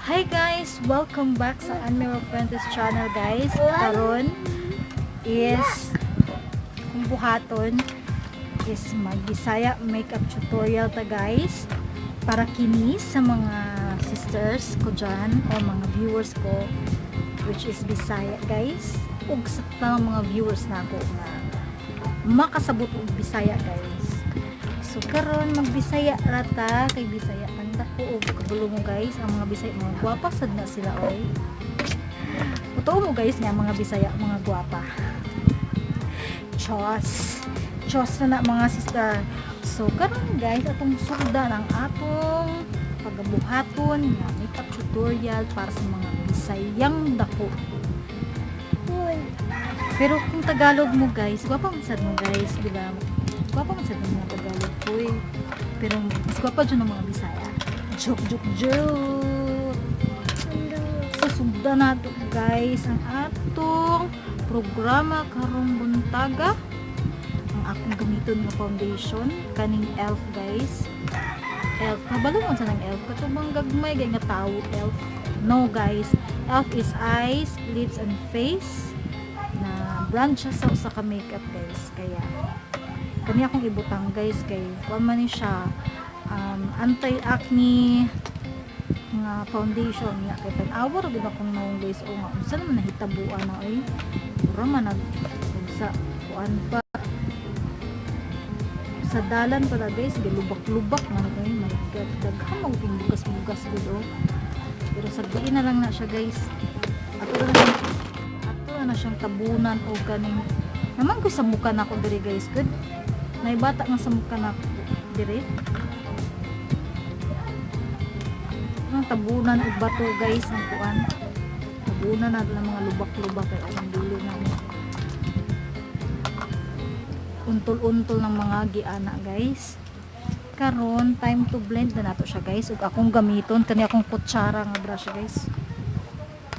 Hi guys! Welcome back sa Anmero Apprentice channel guys. Karon is kung buhaton is mag-Bisaya makeup tutorial ta guys para kini sa mga sisters ko dyan o mga viewers ko which is Bisaya guys ug sa mga viewers na ako na makasabot og Bisaya guys. So karon mag-Bisaya rata kay Bisaya tanda ko og kabulo mo guys ang mga Bisaya mga gwapa sad na sila oy. Totoo mo guys nga mga Bisaya mga gwapa. Chos na mga sister. So karon guys atong sugda ng atong pagabuhaton nga makeup tutorial para sa mga Bisayang dako. Pero kung Tagalog mo guys, gwapa man sad mo guys, di ba? Gwapa man sad mo mga Tagalog ko eh. Pero mas gwapa dyan ng mga Bisaya. Joke. So sugda na to guys ang atong programa karong buntaga. Ang akong gamiton nga foundation kaning ELF guys. ELF, kabalo man sa ng ELF katubang gagmay gay nga tawo ELF. No guys, ELF is eyes, lips and face na brand siya sa usa ka makeup guys. Kaya kani akong ibutang guys kay kuan man ni siya anti-acne nga foundation nga kay tag-awar gid akong naong guys o nga unsa naman nahitabuan na oy pura man nag sa kuan pa sa dalan pa guys galubak-lubak na kay my god daghang mo ting bugas-bugas gud o pero sagdiin na lang na siya guys ato na siyang tabunan o kaning naman ko sa mukha na ako diri guys good naibata nga sa mukha na ako diri ang tabunan og bato guys ang kuan tabunan na lang mga lubak-lubak kay ang dulo na untol-untol ng mga giana guys karon time to blend na nato siya guys ug akong gamiton kani akong kutsara nga brush guys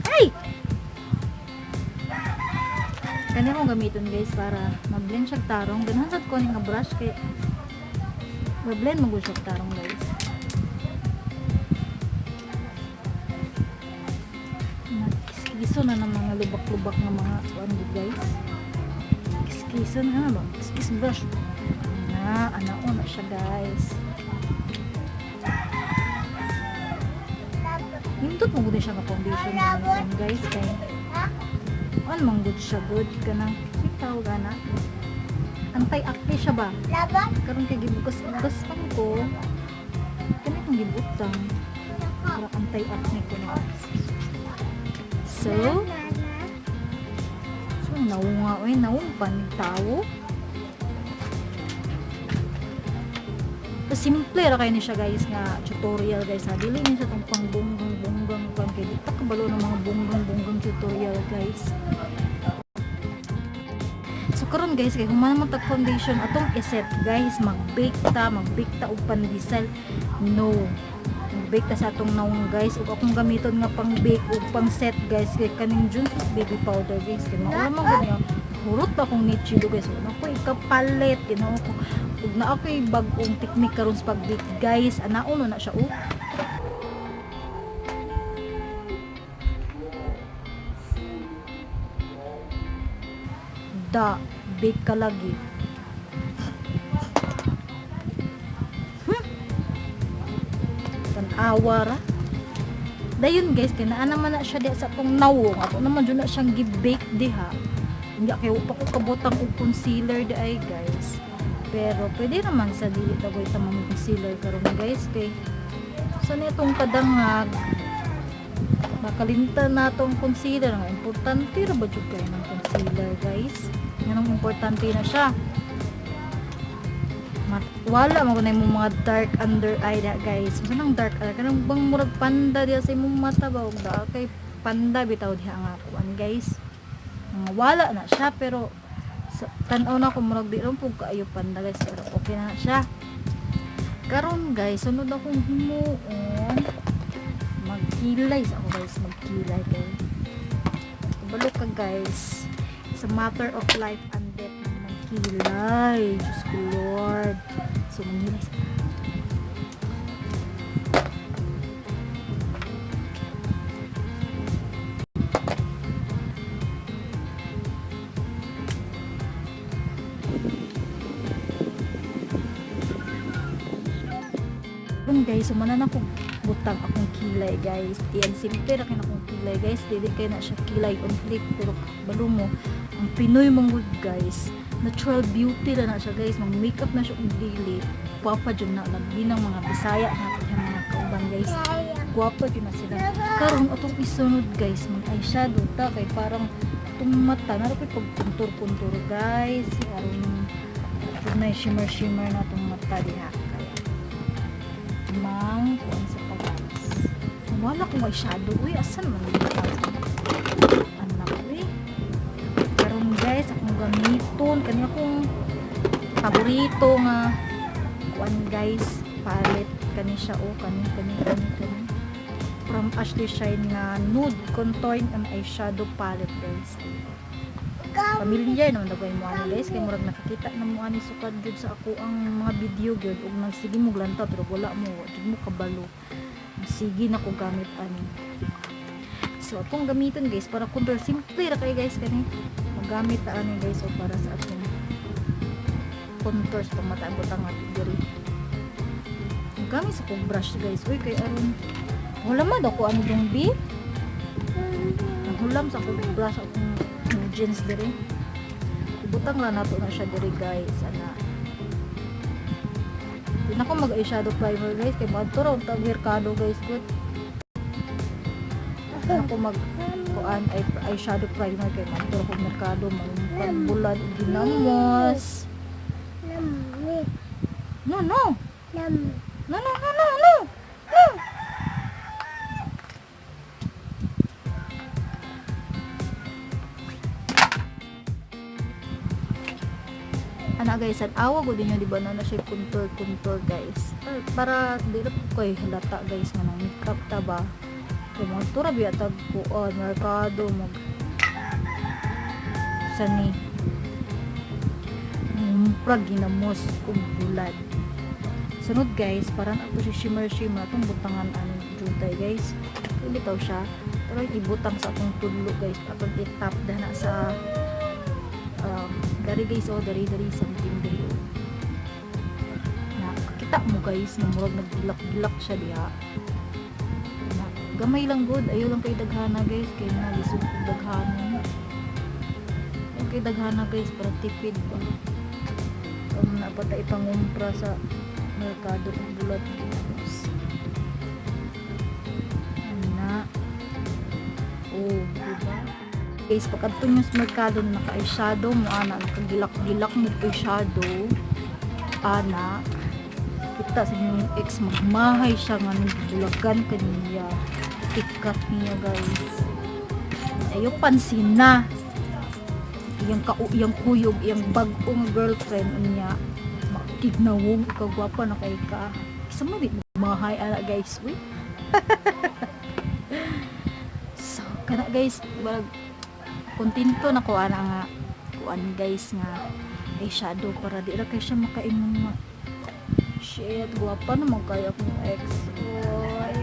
ay kani akong gamiton guys para mag-blend siya tarong ganahan sad ko nga brush kay mag-blend mo siya tarong guys kiskiso na ng mga lubak-lubak ng mga ano guys kiskiso na ba kiskis brush na anao na siya guys hindot mo gud siya nga foundation na guys kay on mang good siya good kanang sitaw gana anti-acne siya ba karon kay gibugas-bugas pa ko kani kung gibutang para anti-acne ko na so naunga oy naumpan ni tawo so simple ra kay ni siya guys nga tutorial guys ha dili ni siya tong pang bunggang kan kay di ta kabalo ng mga bunggang tutorial guys so karon guys kay human man tag foundation atong iset guys mag-bake ta og pandesal no mag-bake ta sa atong naong guys ug akong gamiton nga pang bake ug pang set guys kay kaning Johnson's baby powder guys kay mao man gud niya hurot pa akong nichido guys ug ako ikapalit ginoo ko ug na ako'y bag-ong technique karon sa pag-bake guys anaon na siya da bake ka lagi awara dayon guys kay naa naman na siya diha sa tong nawong ato naman jud na siyang gi-bake diha hindi kay pa ko kabotang og concealer di ay guys pero pwede naman sa dili dagoy ta mang concealer karon guys kay sa nitong kadangag makalimtan natong concealer nga importante ra ba jud kay ng concealer guys nganong importante na siya wala mo na yung mga dark under eye na guys so nang dark eye kanang bang murag panda diya sa imong mata ba ug da kay panda bitaw diha nga kuan guys wala na siya pero tan-aw na ko murag di ron pug kaayo panda guys pero okay na siya karon guys sunod akong himuon magkilay sa ako guys magkilay kay kabalo ka guys it's a matter of life and death magkilay Diyos ko Lord so manghilay sa karon guys, sumana na kong butang akong kilay guys. Iyan simple ra kay na akong kilay guys. Dili kay na siya kilay on flick pero balo mo ang Pinoy manggod guys. Natural beauty na siya guys. Mag makeup na siya og dili. Guwapa jud na labi ng mga Bisaya na mga kauban guys. Guwapa jud na sila. Karon atong isunod guys, mag eyeshadow ta kay parang itong mata na rin pag puntur-puntur guys. Karon na shimmer na itong mata diha. Mang kuan sa pag-guys. Wala kong eyeshadow. Uy, asan man dito? Anak, uy. Karon guys, akong gamiton. Kanya akong paborito nga kuan guys. Palette. Kani siya o. Kani. From Ashley Shine na Nude Contour and Eyeshadow Palette guys. Familiar naman dagway mo ani guys. Kay murag nakikita na mo ani sukad jud sa ako ang mga video gyud ug nagsige mo glanta pero wala mo jud mo kabalo. Sige na ko gamit ani. So atong gamiton guys para contour simple ra kay guys kani. Magamit ta ani guys o para sa atong contour sa mata butang at diri. Gamit sa kong brush guys. Uy kay aron wala man daw ko ani dong bi. Naghulam sa kong brush akong jeans diri. Ibutang lang nato na siya diri guys. Ana. Di na ko mag-eyeshadow primer guys. Kay madto raw tag merkado guys good. Ano ko mag-kuan eyeshadow primer kay madto raw merkado mag bulad ug ginamos. No. Ana guys, awa ko din yun, di ba na siya contour guys. Para di na ko koy halata guys nga nang makeup ta ba. Kay mo tura biya tag kuan merkado mag sani. Prag ginamos kung bulad. Sunod guys, parang ako si shimmer atong butangan ani jutay guys. Bitaw siya. Pero ibutang sa atong tulo guys, atong itap dana sa dari guys dari something diri na kita mo guys na murag nagbilak siya diha na gamay lang good ayo lang kay daghana guys kay nalisod kog daghana okay daghana guys para tipid ba na pata ipangumpra sa merkado ng bulad ana diba guys, pagkadto nyo sa merkado na naka-eyeshadow mo, ana, nakagilak-gilak mo eyeshadow, ana, kita sa inyong ex, magmahay siya nga nagbulagan kaniya, ikat niya guys. Ayaw pansin na, iyang kuyog, iyang bagong girlfriend niya, makignawog, kagwapa na kay ka. Isa mo di magmahay, ana guys, uy. So, kana guys, kontento na ko ana nga kuan guys nga eyeshadow para di ra kay siya makaingon nga shit guwapa naman kaya akong ex boy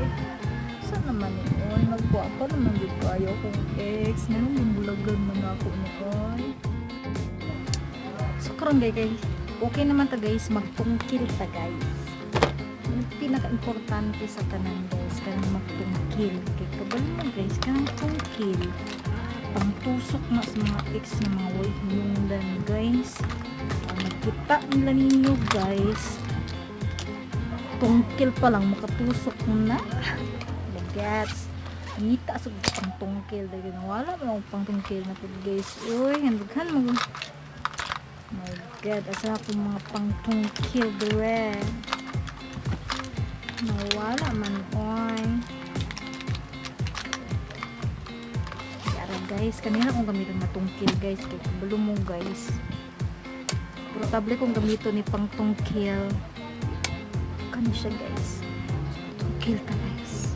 saan naman yun nagguwapa naman yun kayo akong ex ngayon yung bulagan man ako noon so karon guys okay naman ta guys magtungkil ta guys yung pinaka-importante sa tanan guys kanang magtungkil kay kabalo na guys kanang tungkil pangtusok na sa mga ex na mga white hinungdan guys nakita nila ninyo guys tungkil pa lang makatusok mo na gets ngita sa pang tungkil dahil wala mo pang tungkil na po guys uy handughan mo my god asa ako mga pang tungkil dire nawala man oy guys, kanina kong gamitin matungkil guys kaya kabalo mo guys portable kong gamitin ni pang tungkil kani siya guys tungkil ka guys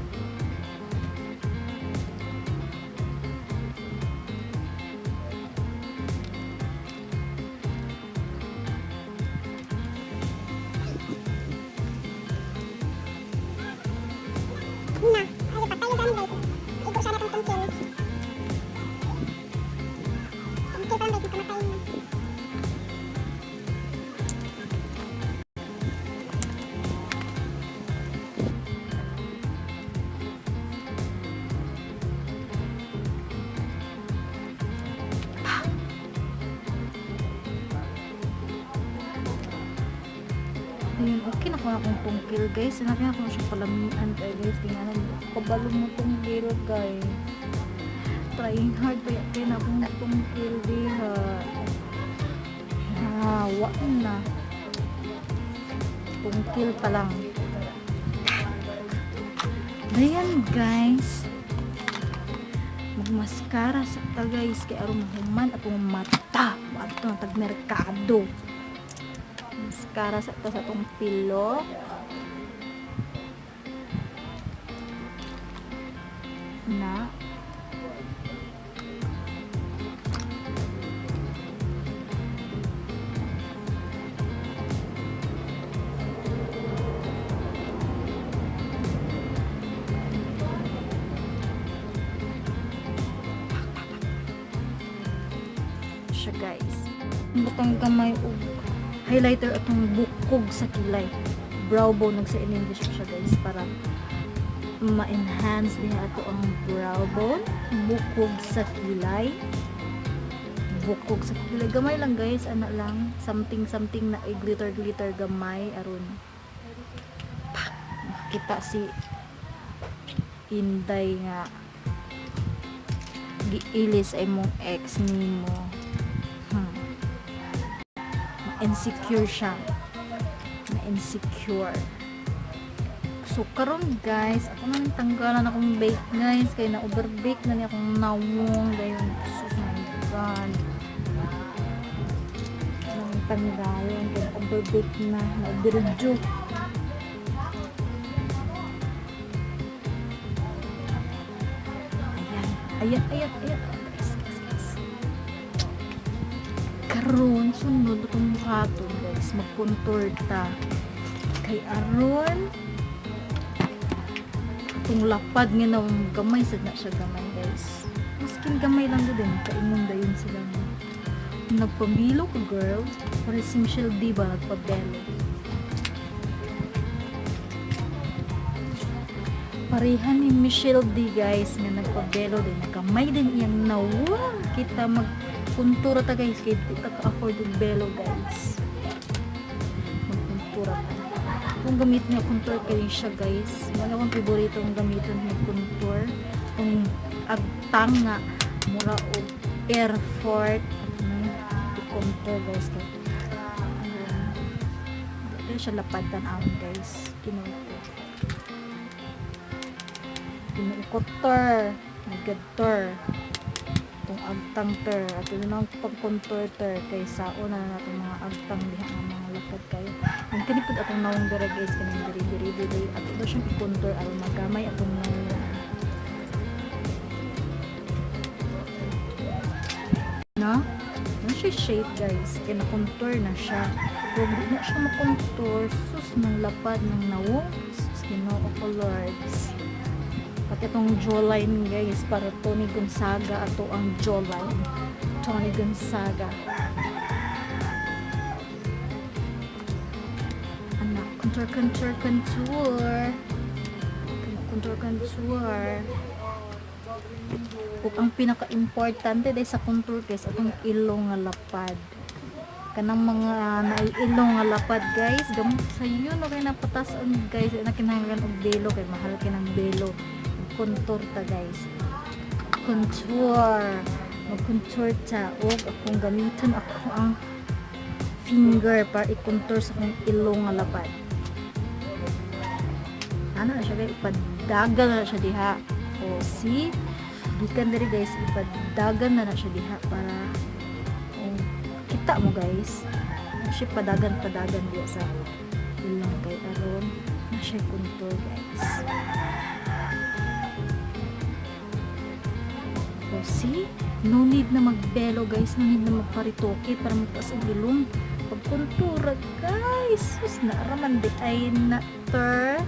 Ayun, okay na ko na akong tungkil guys. Sinabi na ko siya palamian kay guys. Tingnan mo, kabalo mo tungkil guys. Trying hard kaya na akong tungkil diha. Wa na. Tungkil pa lang. Ayan guys. Magmaskara sa ta guys. Kaya aron mahuman atong mata. Ato na tagmerkado. Maskara sa ta sa atong pilo. Na. Siya guys. Butang gamay og highlighter atong bukog sa kilay. Brow bone sa in English siya guys para ma-enhance niya ato ang brow bone, bukog sa kilay. Bukog sa kilay gamay lang guys, ana lang something na glitter gamay aron makita si Inday nga giilis ay mong ex nimo. Insecure siya. Na-insecure. So, karon guys, ako na tanggalan akong bake guys. Kaya na-overbake na niya akong nawong. Gayon, sus my god. Nang tanggalan. Kaya overbake na. Na-overjo. Ayan. Karon sunod itong buhaton guys, mag-contour ta kay aron itong lapad nga na gamay sad na siya gamay guys, maskin gamay lang din kaingon dayon sila nagpamilo ka girl para si Michelle D ba nagpabelo parehan ni Michelle D guys nga nagpabelo din nagamay din iyang nawa kita mag kuntura ta guys, kaya di ka ka-afford yung belo guys. Magkuntura ta. Kung gamit niya contour kayo siya guys, mga akong favorito ang gamitin ng contour. Kung agtang nga, mura o airfort at contour guys. Dito siya lapad tanawin guys. Kinukotor, nagator. Itong agtang ter at yun ang pag-contour ter kaysa una na natin mga agtang diha ang mga lapad kayo ang kanipod atong nawang dira guys kanang diri at ito siyang i-contour aron magamay atong nawang na siya shade guys kaya na-contour na siya kung di na siya ma-contour sus ng lapad ng nawong sus Ginoo ko lords pati itong jawline guys para Tony Gonzaga ato ang jawline Tony Gonzaga anak contour ug ang pinaka-importante dahil sa contour guys atong ilong nga lapad kanang mga naiilong nga lapad guys gamot sa yun okay napatasan guys na kinahanglan og belo kay mahal kinang belo contour ta guys mag-contour ta og akong gamiton ako ang finger para i-contour sa akong ilong nga lapad ano na siya guys ipadagan na siya diha o see gikan diri guys ipadagan na siya diha para kita mo guys siya padagan diha sa ilong kay aron na siya contour guys. See? No need na magbelo guys, no need na magparitoke para magtaas ang ilong pagkontura guys sus naaraman di ay na ter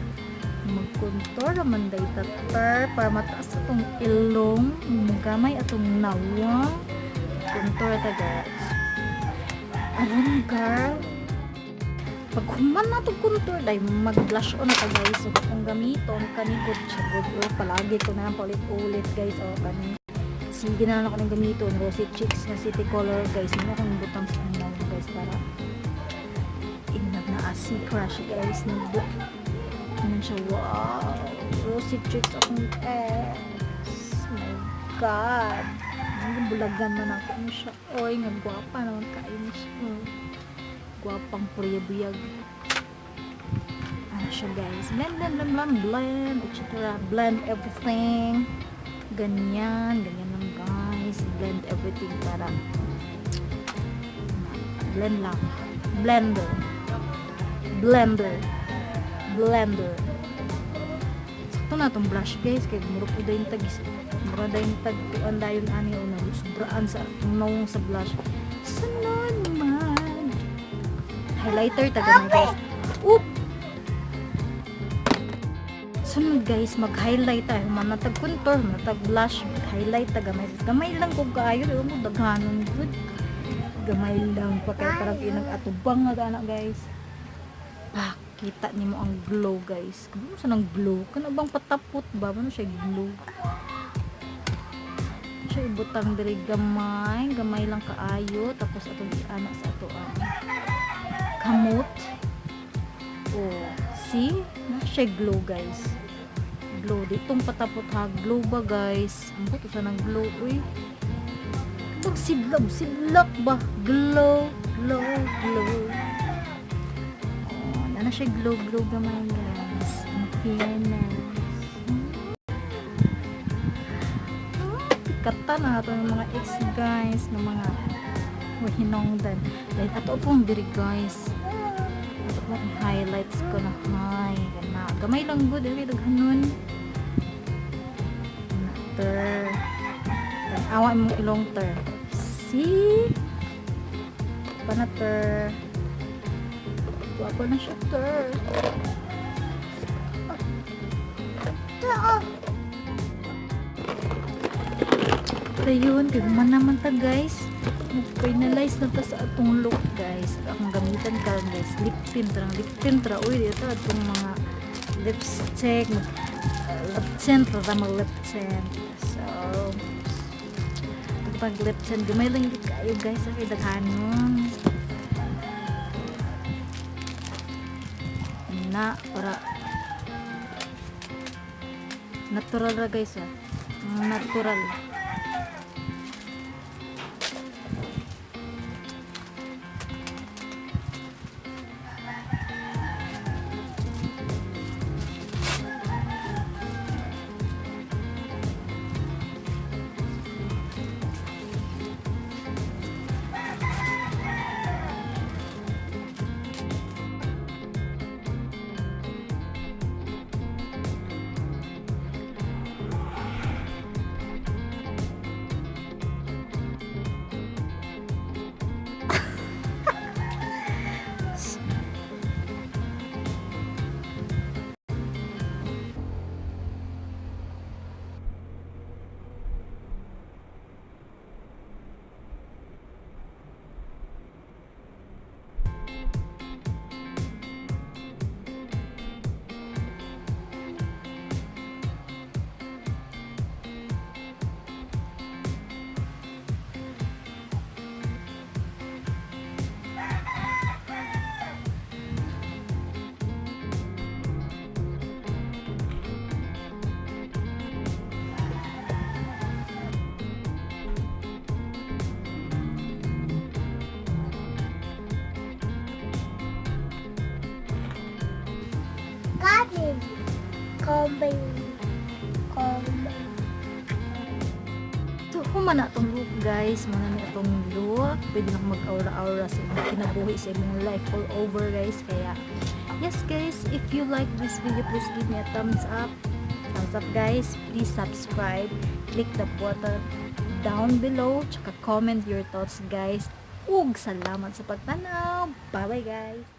magkontura man day ta ter para mataas atong ilong magamay atong nawang kontura ta guys aron girl pag human na itong contour dahil mag-blush on na ta guys so kung gamiton kanigod siya palagi ko na paulit-ulit guys o sige na lang ako ng gamiton Rosy Cheeks na City Color guys hindi akong butang sa inyo guys para inag na Lassie crush guys. Ano siya, wow. Rosy cheeks akong ex. My God. Ang bulagan man ako mo siya. Oy, nga gwapa naman kayo mo siya. Gwapang puriyabuyag. Ano siya guys. Blend. Etc. Blend everything. Ganyan lang guys. Blend everything para blend lang. Blender. Sakto na itong blush guys. Kaya murap ko dahin tagis. Mura dahin tagtuan dahin ani o na. Sobraan sa tunong sa blush. Sunod man. Highlighter taga na guys. Oop! Sunod guys, mag-highlight tayo. Manatag contour, manatag blush, mag-highlight taga may. Gamay lang kung kaayo. Ewan mo, daghanon good. Gamay lang pa kaya parang inag-atubang na anak guys. Kita ni mo ang glow guys. Kano mo sa nang glow? Kano bang patapot ba? Ano siya glow? Siya ibutang diri gamay. Gamay lang kaayo. Tapos atong anak sa ato ang kamot. Oh, see? Na siya glow guys. Glow. Ditong patapot ha. Glow ba guys? Ang buto sa nang glow. Uy. Kapag sidlak ba? Glow. Oh, ano siya glow gamay guys. Ang fairness. Kata na ito ng mga ex guys. Ng mga hinongdan. Dahil ato pong diri guys. Ato pong highlights ko na hi. Gamay lang good. Dili daghanon. Ter. Awa mong ilong ter. See? Panater. Wapa na siya ter. Ayun, kagman naman ta guys. Mag-finalize na ta sa atong look guys. Ang gamitan ka guys. Lip tint ra. Uy, dito atong mga lipstick. Lip tint ra mag-lip tint. So, pag lip tint, gamay lang yung kayo guys. Ay, daghanon. Na, para natural ra guys natural. So, human na itong look guys. Muna na itong look. Pwede na mag-aura-aura sa imong kinabuhi sa imong life all over guys. Kaya, yes guys, if you like this video, please give me a thumbs up. Thumbs up guys. Please subscribe. Click the button down below. Tsaka comment your thoughts guys. Ug salamat sa pagtanaw. Bye bye guys.